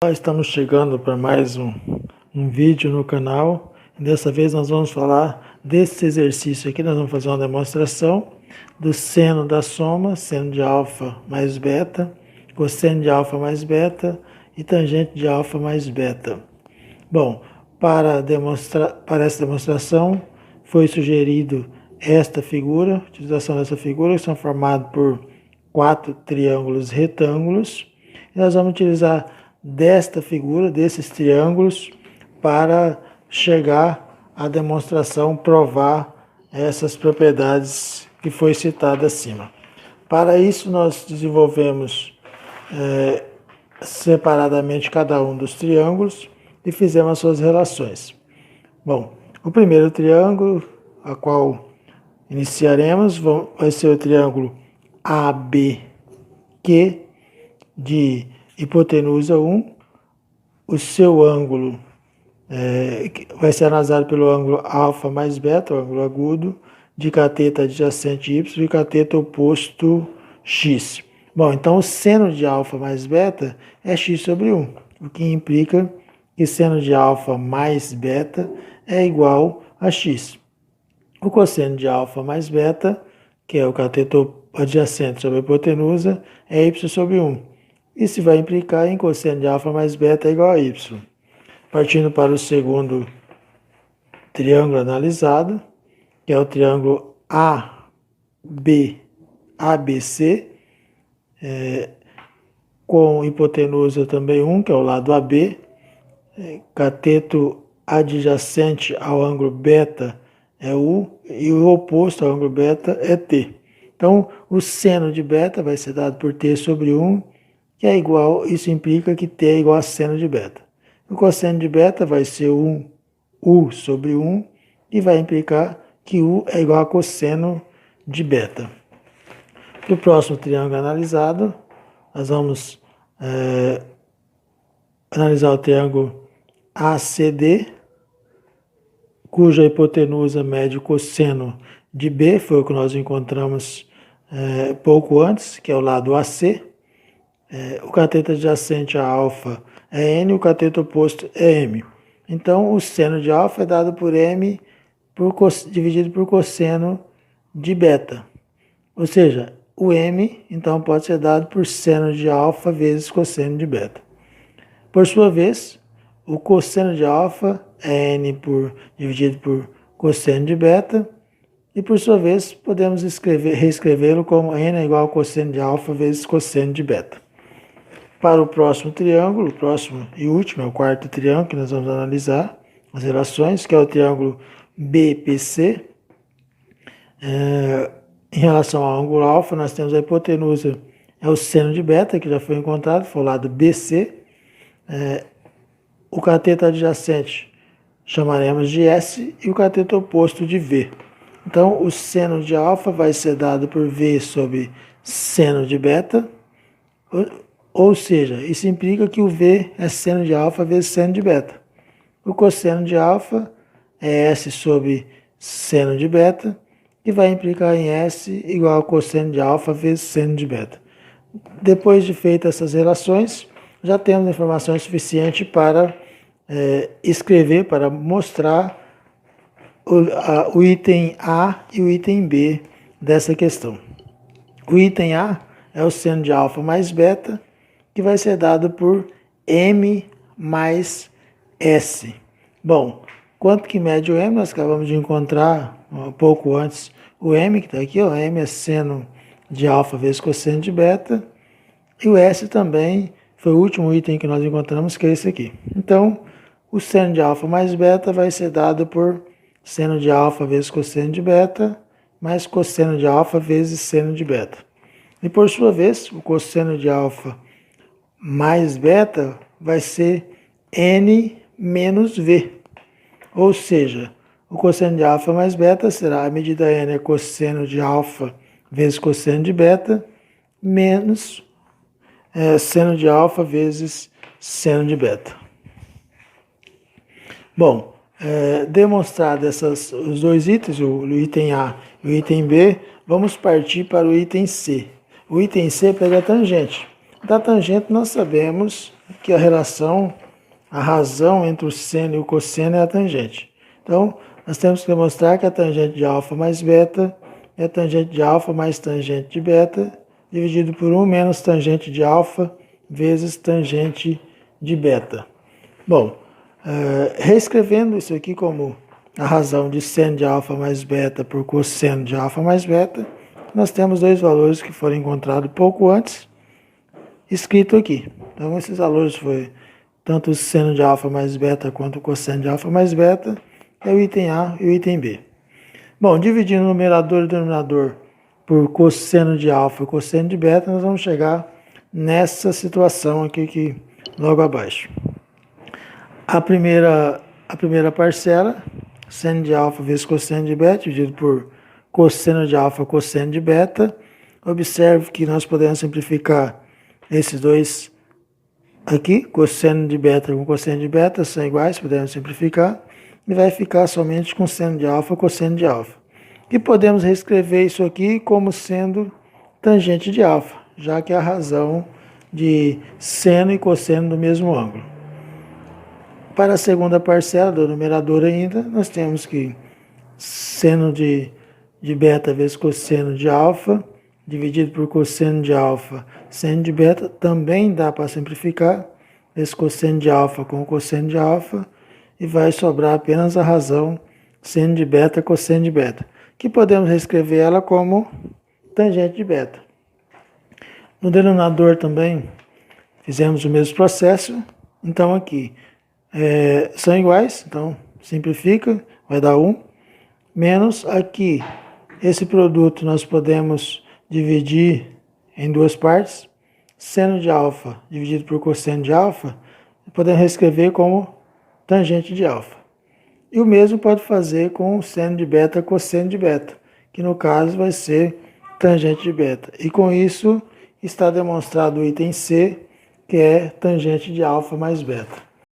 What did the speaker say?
Nós estamos chegando para mais um vídeo no canal. Dessa vez nós vamos falar desse exercício aqui. Nós vamos fazer uma demonstração do seno da soma, seno de alfa mais beta, cosseno de alfa mais beta e tangente de alfa mais beta. Bom, para essa demonstração foi sugerido esta figura, a utilização dessa figura, que são formados por 4 triângulos retângulos. E nós vamos utilizar desta figura, desses triângulos, para chegar à demonstração, provar essas propriedades que foi citada acima. Para isso, nós desenvolvemos separadamente cada um dos triângulos e fizemos as suas relações. Bom, o primeiro triângulo, a qual iniciaremos, vai ser o triângulo ABQ, de hipotenusa 1, o seu ângulo vai ser analisado pelo ângulo alfa mais beta, o ângulo agudo, de cateto adjacente y e cateto oposto x. Bom, então o seno de alfa mais beta é x sobre 1, o que implica que seno de alfa mais beta é igual a x. O cosseno de alfa mais beta, que é o cateto adjacente sobre a hipotenusa, é y sobre 1. Isso vai implicar em cosseno de alfa mais beta é igual a y. Partindo para o segundo triângulo analisado, que é o triângulo ABC, com hipotenusa também 1, que é o lado AB, cateto adjacente ao ângulo beta é U, e o oposto ao ângulo beta é T. Então, o seno de beta vai ser dado por T sobre 1, que é igual, isso implica que T é igual a seno de beta. O cosseno de beta vai ser 1 U sobre 1, e vai implicar que U é igual a cosseno de beta. Para o próximo triângulo analisado, nós vamos analisar o triângulo ACD, cuja hipotenusa mede o cosseno de B, foi o que nós encontramos pouco antes, que é o lado AC. O cateto adjacente a alfa é N, o cateto oposto é M. Então, o seno de alfa é dado por M dividido por cosseno de beta. Ou seja, o M, então, pode ser dado por seno de alfa vezes cosseno de beta. Por sua vez, o cosseno de alfa é N dividido por cosseno de beta. E, por sua vez, podemos reescrevê-lo como N é igual ao cosseno de alfa vezes cosseno de beta. Para o próximo triângulo, o próximo e último, é o quarto triângulo que nós vamos analisar as relações, que é o triângulo BPC. Em relação ao ângulo alfa, nós temos a hipotenusa, é o seno de beta, que já foi encontrado, foi o lado BC. O cateto adjacente chamaremos de S e o cateto oposto de V. Então, o seno de alfa vai ser dado por V sobre seno de beta, ou seja, isso implica que o V é seno de alfa vezes seno de beta. O cosseno de alfa é S sobre seno de beta, e vai implicar em S igual a cosseno de alfa vezes seno de beta. Depois de feitas essas relações, já temos informações suficientes para escrever, para mostrar o item A e o item B dessa questão. O item A é o seno de alfa mais beta, que vai ser dado por M mais S. Bom, quanto que mede o M? Nós acabamos de encontrar um pouco antes o M, que está aqui, ó, M é seno de alfa vezes cosseno de beta, e o S também foi o último item que nós encontramos, que é esse aqui. Então, o seno de alfa mais beta vai ser dado por seno de alfa vezes cosseno de beta, mais cosseno de alfa vezes seno de beta. E, por sua vez, o cosseno de alfa mais beta vai ser N menos V. Ou seja, o cosseno de alfa mais beta será, a medida N é cosseno de alfa vezes cosseno de beta, menos seno de alfa vezes seno de beta. Bom, demonstrados os dois itens, o item A e o item B, vamos partir para o item C. O item C pega a tangente. Da tangente nós sabemos que a relação, a razão entre o seno e o cosseno é a tangente. Então, nós temos que demonstrar que a tangente de alfa mais beta é a tangente de alfa mais tangente de beta, dividido por 1 menos tangente de alfa vezes tangente de beta. Bom, reescrevendo isso aqui como a razão de seno de alfa mais beta por cosseno de alfa mais beta, nós temos dois valores que foram encontrados pouco antes, escrito aqui. Então, esses valores foi tanto o seno de alfa mais beta quanto o cosseno de alfa mais beta, é o item A e o item B. Bom, dividindo o numerador e denominador por cosseno de alfa e cosseno de beta, nós vamos chegar nessa situação aqui logo abaixo. A primeira parcela, seno de alfa vezes cosseno de beta, dividido por cosseno de alfa, cosseno de beta. Observe que nós podemos simplificar esses dois aqui, cosseno de beta com cosseno de beta, são iguais, podemos simplificar, e vai ficar somente com seno de alfa, cosseno de alfa. E podemos reescrever isso aqui como sendo tangente de alfa, já que é a razão de seno e cosseno do mesmo ângulo. Para a segunda parcela do numerador ainda, nós temos que seno de beta vezes cosseno de alfa, dividido por cosseno de alfa, seno de beta, também dá para simplificar, esse cosseno de alfa com o cosseno de alfa, e vai sobrar apenas a razão seno de beta, cosseno de beta, que podemos reescrever ela como tangente de beta. No denominador também fizemos o mesmo processo, então aqui são iguais, então simplifica, vai dar 1, menos aqui, esse produto nós podemos dividir em duas partes, seno de alfa dividido por cosseno de alfa, podemos reescrever como tangente de alfa. E o mesmo pode fazer com o seno de beta, cosseno de beta, que no caso vai ser tangente de beta. E com isso está demonstrado o item C, que é tangente de alfa mais beta.